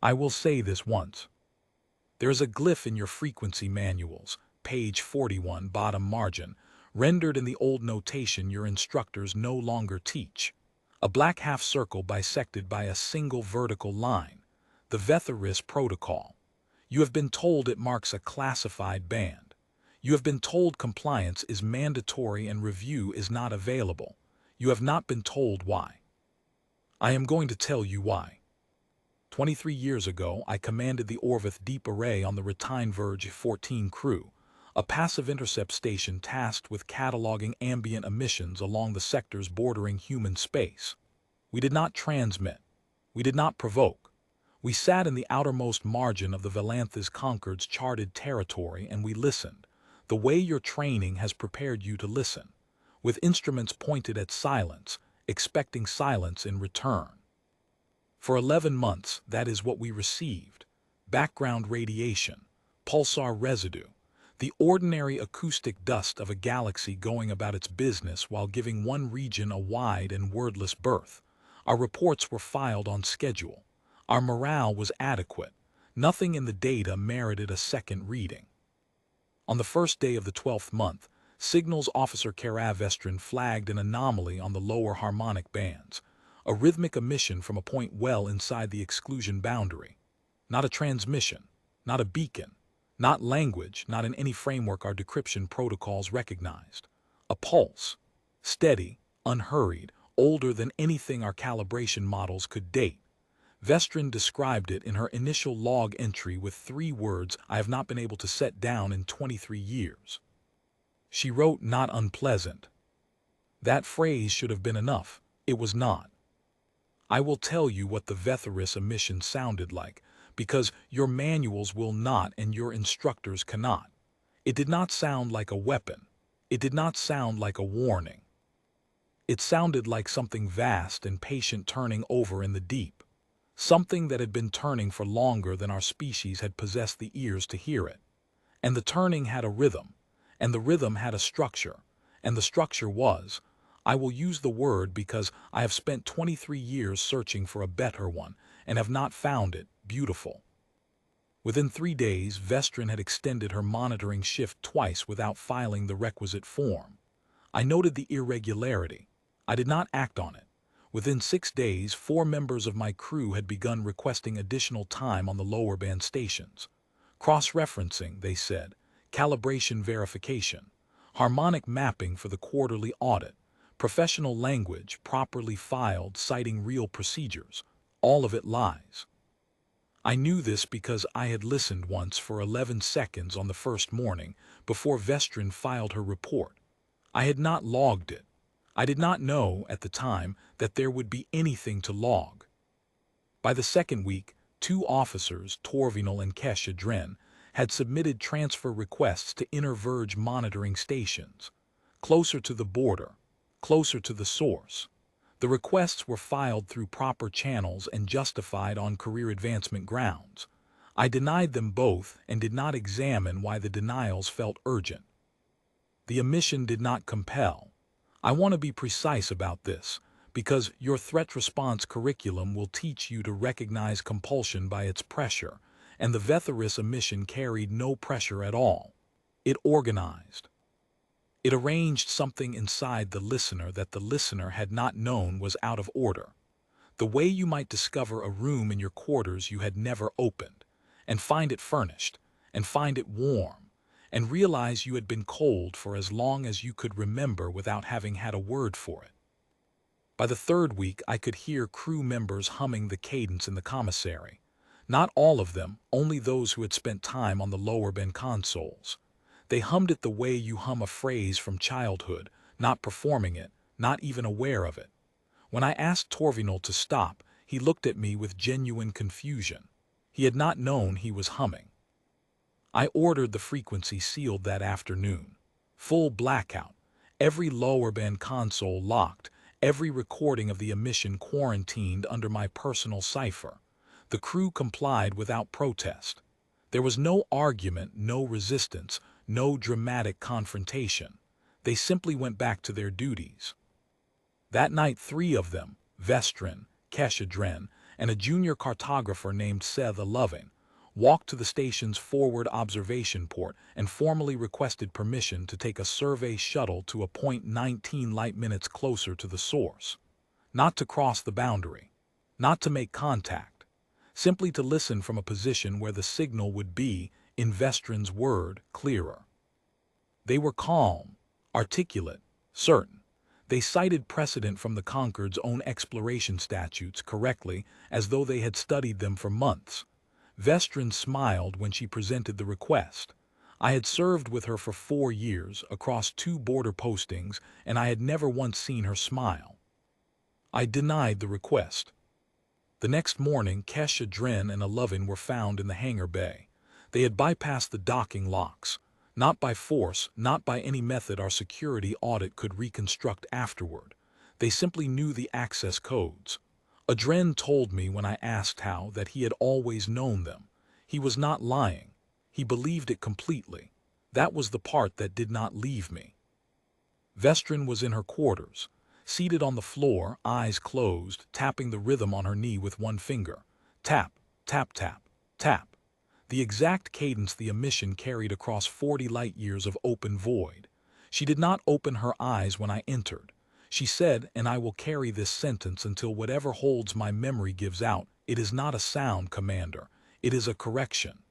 I will say this once. There is a glyph in your frequency manuals, page 41, bottom margin, rendered in the old notation your instructors no longer teach. A black half circle bisected by a single vertical line. The Vetharis Protocol. You have been told it marks a classified band. You have been told compliance is mandatory and review is not available. You have not been told why. I am going to tell you why. 23 years ago, I commanded the Orvith Deep Array on the Ratine Verge 14 crew, a passive intercept station tasked with cataloging ambient emissions along the sectors bordering human space. We did not transmit. We did not provoke. We sat in the outermost margin of the Velanthes Concord's charted territory and we listened, the way your training has prepared you to listen, with instruments pointed at silence, expecting silence in return. For 11 months, that is what we received. Background radiation, pulsar residue, the ordinary acoustic dust of a galaxy going about its business while giving one region a wide and wordless berth. Our reports were filed on schedule. Our morale was adequate. Nothing in the data merited a second reading. On the first day of the 12th month, Signals Officer Karavestrin flagged an anomaly on the lower harmonic bands. A rhythmic emission from a point well inside the exclusion boundary. Not a transmission, not a beacon, not language, not in any framework our decryption protocols recognized. A pulse, steady, unhurried, older than anything our calibration models could date. Vestrin described it in her initial log entry with 3 words I have not been able to set down in 23 years. She wrote, "Not unpleasant." That phrase should have been enough. It was not. I will tell you what the Vetharis emission sounded like, because your manuals will not and your instructors cannot. It did not sound like a weapon. It did not sound like a warning. It sounded like something vast and patient turning over in the deep. Something that had been turning for longer than our species had possessed the ears to hear it. And the turning had a rhythm, and the rhythm had a structure, and the structure was, I will use the word because I have spent 23 years searching for a better one and have not found it, beautiful. Within 3 days, Vestrin had extended her monitoring shift twice without filing the requisite form. I noted the irregularity. I did not act on it. Within 6 days, 4 members of my crew had begun requesting additional time on the lower band stations. Cross-referencing, they said, calibration verification, harmonic mapping for the quarterly audit, professional language properly filed citing real procedures. All of it lies. I knew this because I had listened once for 11 seconds on the first morning before Vestrin filed her report. I had not logged it. I did not know at the time that there would be anything to log. By the second week, 2 officers, Torvinal and Keshadren, had submitted transfer requests to inner verge monitoring stations, closer to the border, closer to the source. The requests were filed through proper channels and justified on career advancement grounds. I denied them both and did not examine why the denials felt urgent. The omission did not compel. I want to be precise about this, because your threat response curriculum will teach you to recognize compulsion by its pressure, and the Vetharis omission carried no pressure at all. It organized. It arranged something inside the listener that the listener had not known was out of order. The way you might discover a room in your quarters you had never opened, and find it furnished, and find it warm, and realize you had been cold for as long as you could remember without having had a word for it. By the 3rd week, I could hear crew members humming the cadence in the commissary. Not all of them, only those who had spent time on the lower band consoles. They hummed it the way you hum a phrase from childhood, not performing it, not even aware of it. When I asked Torvinal to stop, he looked at me with genuine confusion. He had not known he was humming. I ordered the frequency sealed that afternoon. Full blackout, every lower band console locked, every recording of the emission quarantined under my personal cipher. The crew complied without protest. There was no argument, no resistance, no dramatic confrontation. They simply went back to their duties. That night 3 of them, Vestrin, Keshadren, and a junior cartographer named Seth Loving walked to the station's forward observation port and formally requested permission to take a survey shuttle to a point 19 light minutes closer to the source. Not to cross the boundary, not to make contact, simply to listen from a position where the signal would be, in Vestrin's word, clearer. They were calm, articulate, certain. They cited precedent from the Concord's own exploration statutes correctly, as though they had studied them for months. Vestrin smiled when she presented the request. I had served with her for 4 years, across 2 border postings, and I had never once seen her smile. I denied the request. The next morning, Kesha, Dren, and Lovin were found in the hangar bay. They had bypassed the docking locks. Not by force, not by any method our security audit could reconstruct afterward. They simply knew the access codes. Adren told me when I asked how that he had always known them. He was not lying. He believed it completely. That was the part that did not leave me. Vestrin was in her quarters, seated on the floor, eyes closed, tapping the rhythm on her knee with one finger. Tap, tap, tap, tap. The exact cadence the emission carried across 40 light-years of open void. She did not open her eyes when I entered. She said, and I will carry this sentence until whatever holds my memory gives out, "It is not a sound, Commander. It is a correction."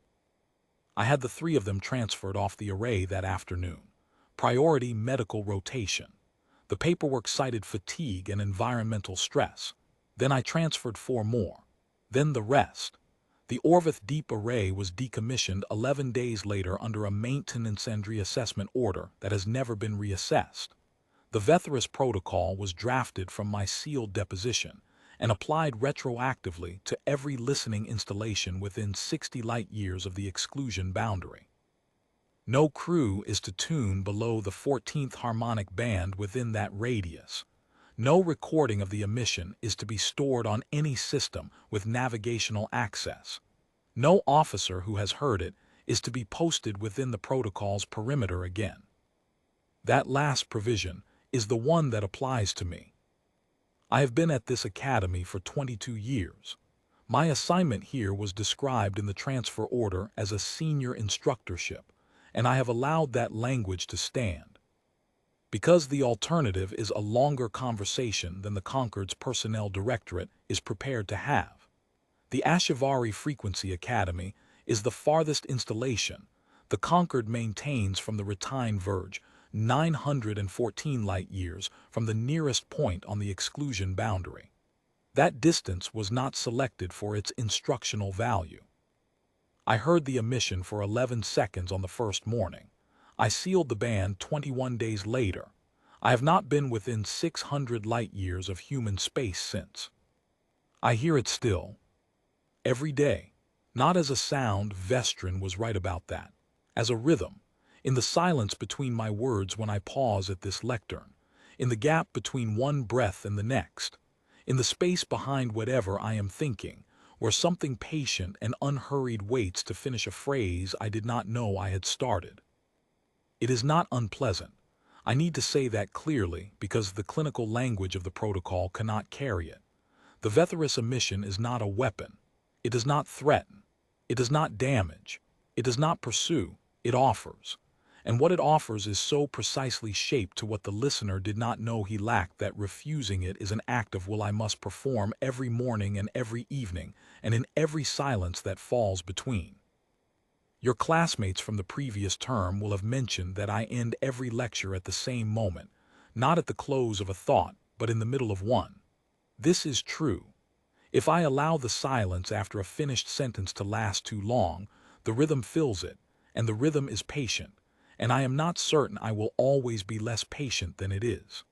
I had the 3 of them transferred off the array that afternoon. Priority medical rotation. The paperwork cited fatigue and environmental stress. Then I transferred 4 more. Then the rest. The Orvith Deep Array was decommissioned 11 days later under a maintenance and reassessment order that has never been reassessed. The Vethris Protocol was drafted from my sealed deposition and applied retroactively to every listening installation within 60 light-years of the exclusion boundary. No crew is to tune below the 14th harmonic band within that radius. No recording of the emission is to be stored on any system with navigational access. No officer who has heard it is to be posted within the protocol's perimeter again. That last provision is the one that applies to me. I have been at this academy for 22 years. My assignment here was described in the transfer order as a senior instructorship, and I have allowed that language to stand. Because the alternative is a longer conversation than the Concord's Personnel Directorate is prepared to have. The HFY Frequency Academy is the farthest installation the Concorde maintains from the Ratine Verge, 914 light-years from the nearest point on the exclusion boundary. That distance was not selected for its instructional value. I heard the emission for 11 seconds on the first morning. I sealed the band 21 days later. I have not been within 600 light-years of human space since. I hear it still. Every day. Not as a sound, Vestrin was right about that. As a rhythm. In the silence between my words when I pause at this lectern. In the gap between one breath and the next. In the space behind whatever I am thinking, where something patient and unhurried waits to finish a phrase I did not know I had started. It is not unpleasant. I need to say that clearly because the clinical language of the protocol cannot carry it. The Vethris emission is not a weapon. It does not threaten. It does not damage. It does not pursue. It offers. And what it offers is so precisely shaped to what the listener did not know he lacked that refusing it is an act of will I must perform every morning and every evening, and in every silence that falls between. Your classmates from the previous term will have mentioned that I end every lecture at the same moment, not at the close of a thought, but in the middle of one. This is true. If I allow the silence after a finished sentence to last too long, the rhythm fills it, and the rhythm is patient, and I am not certain I will always be less patient than it is.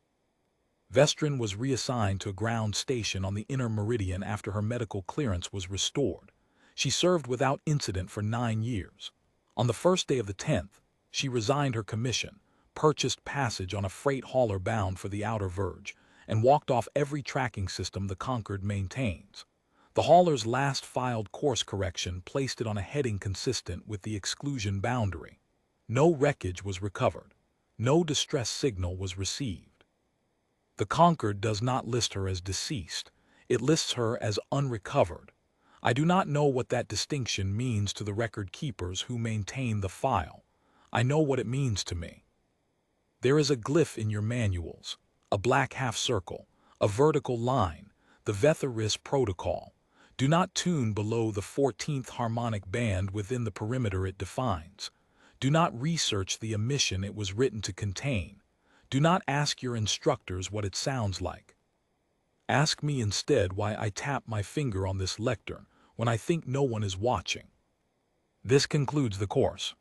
Vestrin was reassigned to a ground station on the inner meridian after her medical clearance was restored. She served without incident for 9 years. On the first day of the 10th, she resigned her commission, purchased passage on a freight hauler bound for the outer verge, and walked off every tracking system the Concorde maintains. The hauler's last filed course correction placed it on a heading consistent with the exclusion boundary. No wreckage was recovered. No distress signal was received. The Concorde does not list her as deceased. It lists her as unrecovered. I do not know what that distinction means to the record keepers who maintain the file. I know what it means to me. There is a glyph in your manuals, a black half circle, a vertical line, the Vetharis protocol. Do not tune below the 14th harmonic band within the perimeter it defines. Do not research the emission it was written to contain. Do not ask your instructors what it sounds like. Ask me instead why I tap my finger on this lectern when I think no one is watching. This concludes the course.